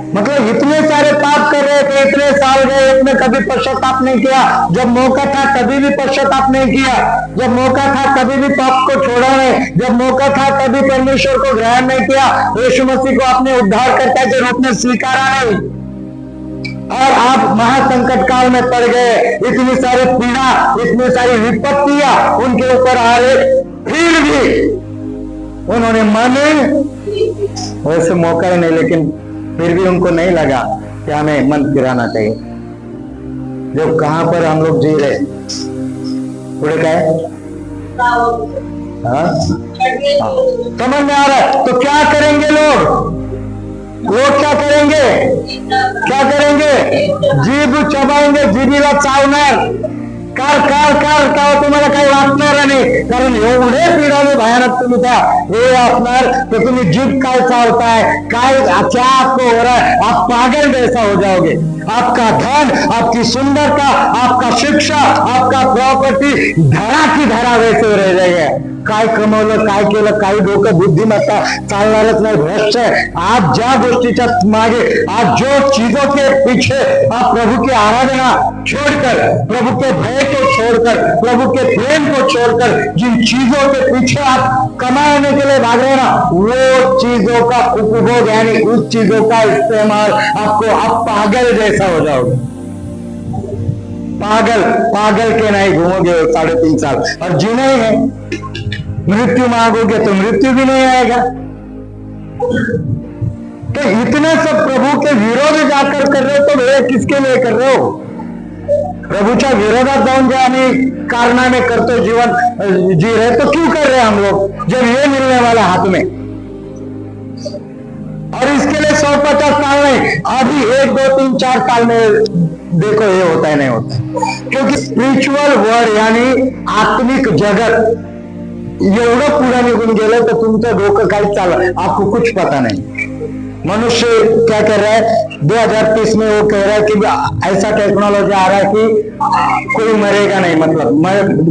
मतलब इतने सारे पाप कर रहे थे, इतने साल गए, इतने कभी पश्चाताप नहीं किया। जब मौका था तभी भी पश्चाताप नहीं किया, जब मौका था तभी भी पाप को छोड़ा नहीं, जब मौका था तभी परमेश्वर को ग्रहण नहीं किया, यीशु मसीह को अपने उद्धारकर्ता के रूप में स्वीकारा नहीं, और आप महासंकट काल में पड़ गए। इतनी सारी पीड़ा, इतनी सारी विपत्तियां उनके ऊपर आ रहे, फिर भी उन्होंने माने, वैसे मौका ही नहीं, लेकिन फिर भी उनको नहीं लगा कि हमें मन फिराना चाहिए। जो कहां पर हम लोग जी रहे, थोड़े क्या है, हाँ? समझ में आ रहा है? तो क्या करेंगे लोग क्या करेंगे, क्या करेंगे? जीभ चबाएंगे, जीभीला चावणार, कार कार कार का तुम्हाला काही वाटणार नाही, कारण एवढे पीडाने भयानक तुम्ही त्या हे असणार तो तुम्ही जीभ काय चावताय, काय क्या आपको हो रहा है, आप पागल जैसा हो जाओगे। आपका धन, आपकी सुंदरता, आपका शिक्षा, आपका प्रॉपर्टी धरा की धरा वैसे रह जाएगा। काय कमवलं, काय केलं, काही डोकं बुद्धिमत्ता चालणारच नाही, भ्रष्ट है। आज ज्या गोष्टीच्या मागे, आज जो चीजों के पीछे आप प्रभु की आराधना छोड़कर, प्रभु के भय को छोड़कर, प्रभु के प्रेम को छोड़कर जिन चीजों के पीछे आप कमाने के लिए भाग रहे हैं ना, वो चीजों का उपभोग यानी उस चीजों का इस्तेमाल आपको, आप पागल जैसा हो जाओगे। पागल पागल के नहीं घूमोगे 3.5 साल, और जीना ही है। मृत्यु मांगोगे तो मृत्यु भी नहीं आएगा। तो इतना सब प्रभु के विरोध जाकर कर रहे हो, तो वे किसके लिए कर रहे हो? प्रभुच्या विरोधात जाऊन जे आम्ही कारनामे करतो, जीवन जी रहे, तो क्यों कर रहे हैं हम लोग, जब ये मिलने वाला हाथ में? और इसके लिए 150 साल नहीं, अभी 1, 2, 3, 4 साल में देखो ये होता है नहीं होता। क्योंकि स्पिरिच्युअल वर्ल्ड यानी आत्मिक जगत एवढं पुढे निघून गेलं तर तुमचं डोकं काही चाललं, आपको कुछ पता नहीं। मनुष्य क्या कर रहा है, 2030 में वो कह रहा है कि ऐसा टेक्नोलॉजी आ रहा है कि कोई मरेगा नहीं, मतलब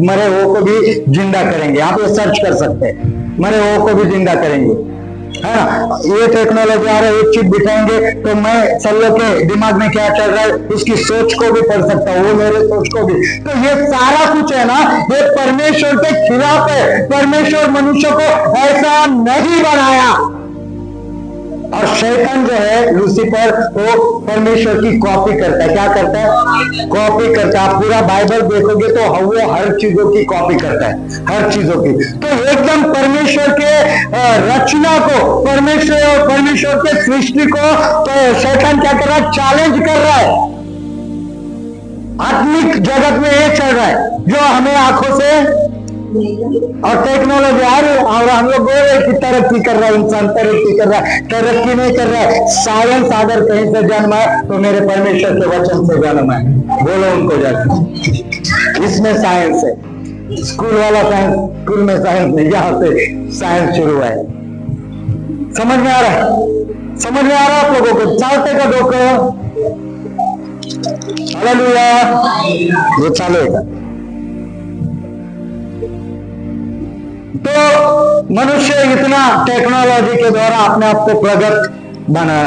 मरे हुए को भी जिंदा करेंगे। आप ये सर्च कर सकते हैं, मरे हुए को भी जिंदा करेंगे, है ना। ये टेक्नोलॉजी आ रहा है, एक चिप बिठाएंगे तो मैं सल्लो के दिमाग में क्या चल रहा है उसकी सोच को भी पढ़ सकता हूँ, वो मेरे सोच को भी। तो ये सारा कुछ है ना, ये परमेश्वर के खिलाफ है। परमेश्वर मनुष्य को ऐसा नहीं बनाया। और शैतान जो है लूसीफर, वो परमेश्वर की कॉपी करता है। क्या करता है? कॉपी करता है। आप पूरा बाइबल देखोगे तो वो हर चीजों की कॉपी करता है, हर चीजों की। तो एकदम परमेश्वर के रचना को, परमेश्वर के सृष्टि को तो शैतान क्या कर रहा है? चैलेंज कर रहा है। आत्मिक जगत में ये चल रहा है जो हमें आंखों से, और टेक्नोलॉजी आ रही है और हम लोग बोल रहे कि तरक्की कर रहा है, इंसान तरक्की कर रहा है, तरक्की नहीं कर रहा है। साइंस अगर कहीं से जन्मा है तो मेरे परमेश्वर के वचन से जन्मा है। बोलो उनको जाकर, इसमें साइंस है। स्कूल वाला साइंस, स्कूल में साइंस नहीं, यहाँ से साइंस शुरू है। समझ में आ रहा है? समझ में आ रहा है आप लोगों को? चालते का डोकं, हालेलुया, ये चालेगा। तो मनुष्य इतना टेक्नोलॉजी के द्वारा अपने आप को प्रगत बना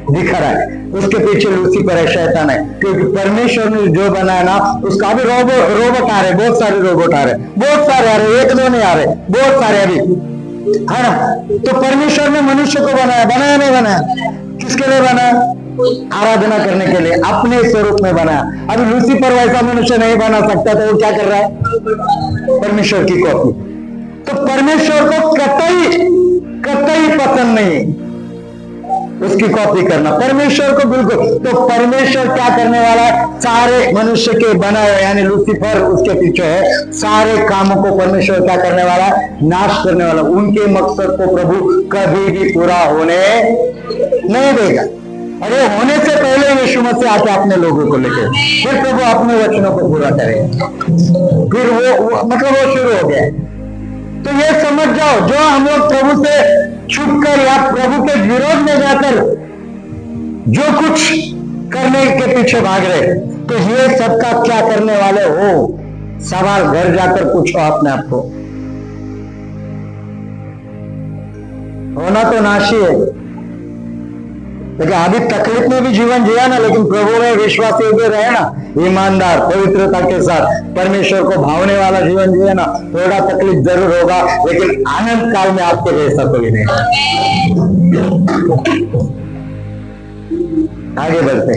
दिख रहा है, उसके पीछे लूसीफर है, शैतान है। क्योंकि परमेश्वर ने जो बनाया ना, उसका अभी रोबोट आ रहे, बहुत सारे रोबोट आ रहे, बहुत सारे आ रहे, 1-2 नहीं आ रहे, बहुत सारे अभी, है ना। तो परमेश्वर ने मनुष्य को बनाया नहीं बनाया? किसके लिए बनाया? आराधना करने के लिए, अपने स्वरूप में बनाया। अभी लूसीफर वैसा मनुष्य नहीं बना सकता, तो वो क्या कर रहा है? परमेश्वर की कॉपी। तो परमेश्वर को कतई पसंद नहीं उसकी कॉपी करना, परमेश्वर को बिल्कुल। तो परमेश्वर क्या करने वाला है? सारे मनुष्य के बनाए यानी लूसीफर उसके पीछे है, सारे कामों को परमेश्वर क्या करने वाला है? नाश करने वाला। उनके मकसद को प्रभु कभी भी पूरा होने नहीं देगा। अरे होने से पहले यीशु मसीह आके अपने लोगों को लेके, फिर प्रभु अपने वचनों को पूरा करेगा। फिर वो मतलब वो शुरू हो गया। तो ये समझ जाओ, जो हम लोग प्रभु से छुपकर या प्रभु के विरोध में जाकर जो कुछ करने के पीछे भाग रहे, तो ये सबका क्या करने वाले हो? सवाल घर जाकर पूछो अपने आप को। होना तो नाशी है, लेकिन अभी तकलीफ में भी जीवन जिया ना, लेकिन प्रभु में विश्वासी होकर रहे ना, ईमानदार पवित्रता के साथ परमेश्वर को भावने वाला जीवन जिया ना, थोड़ा तकलीफ जरूर होगा, लेकिन आनंद काल में आपके जैसा कोई नहीं। आगे बढ़ते